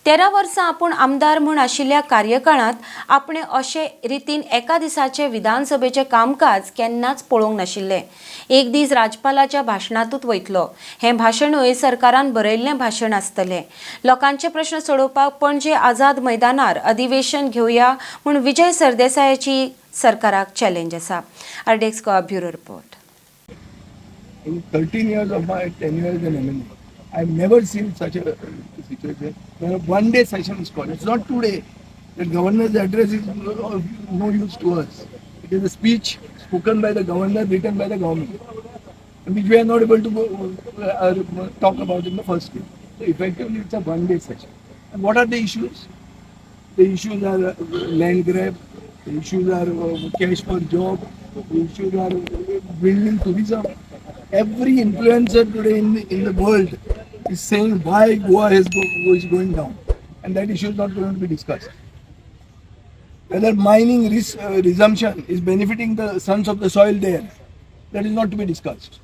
13 वर्सां आपूण आमदार म्हूण आशिल्ल्या कार्यकाळांत आपणे अशे रितीन एका दिसाचे विधानसभेचे कामकाज केन्नाच पळोवंक नाशिल्लें. एक दीस राज्यपालाच्या भाशणांतूच वयतलो. हें भाशणूय सरकारान बरयल्लें भाशण आसतलें. लोकांचे प्रश्न सोडोवपाक पणजे आझाद मैदानार अधिवेशन घेवया म्हूण विजय सरदेसायाची सरकाराक चॅलेंज आसा. RDX Goa bureau report. In 13 years of my tenure as an MLA, I've never seen such a situation where a one-day session is called. It's not today. The governor's address is of no use to us. It is a speech spoken by the governor, written by the government, which we are not able to talk about in the first place. So effectively, it's a one-day session. And what are the issues? The issues are land grab. The issues are cash for job. The issues are building tourism. Every influencer today in the world is saying why Goa is going down, and that issue is not going to be discussed. Whether mining resumption is benefiting the sons of the soil there, that is not to be discussed.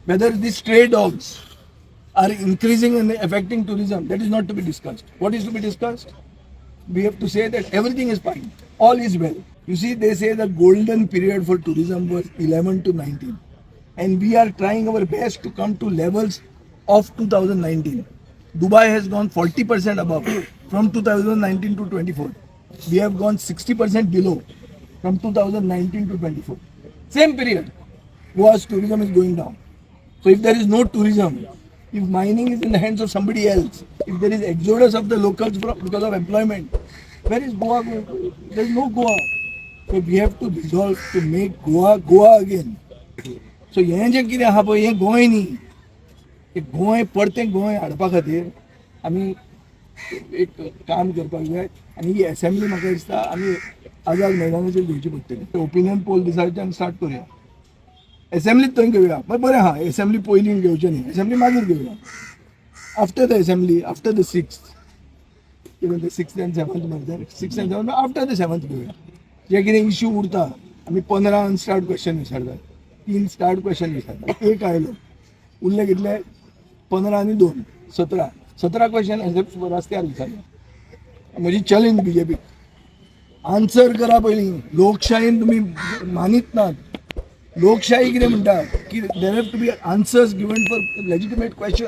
Whether these stray dogs are increasing and affecting tourism, that is not to be discussed. What is to be discussed? We have to say that everything is fine, all is well. You see, they say the golden period for tourism was 11 to 19. And we are trying our best to come to levels of 2019. Dubai has gone 40% above from 2019 to 24. We have gone 60% below from 2019 to 24. Same period, Goa's tourism is going down. So if there is no tourism, if mining is in the hands of somebody else, if there is exodus of the locals because of employment, where is Goa going? There is no Goa. So we have to resolve to make Goa Goa again. सो हें जें कितें आहा पळय हें गोंय न्ही, हें गोंय परतें गोंय हाडपा खातीर आमी एक काम करपाक जाय. आनी ही असेंब्ली म्हाका दिसता आमी आझाद मैदानाचेर घेवची पडटली. ओपिनियन पोल दिसाच्यान स्टार्ट करुया. असेंब्लीत थंय घेवया. बरें आहा, असेंब्ली पयलीं घेवचें न्ही, असेंब्ली मागीर घेवया. After the assembly, after the 6th, even the 6th and 7th म्हणटा, 6th and 7th after the 7th घेवया. जे कितें इश्यू उरता आमी 15 अनस्टार्ट क्वेश्चन विचारतात, 3 स्टार्ट क्वेश्चन विचारतात, एक आयलो, उरले कितले 15 आनी 2 17 क्वेश्चन रस्त्यार विचारले. म्हजी चॅलेंज बीजेपीक, आन्सर करा पयलीं. लोकशायेन तुमी मानीत नात. लोकशाही कितें म्हणटा की there have to be answers given for legitimate question.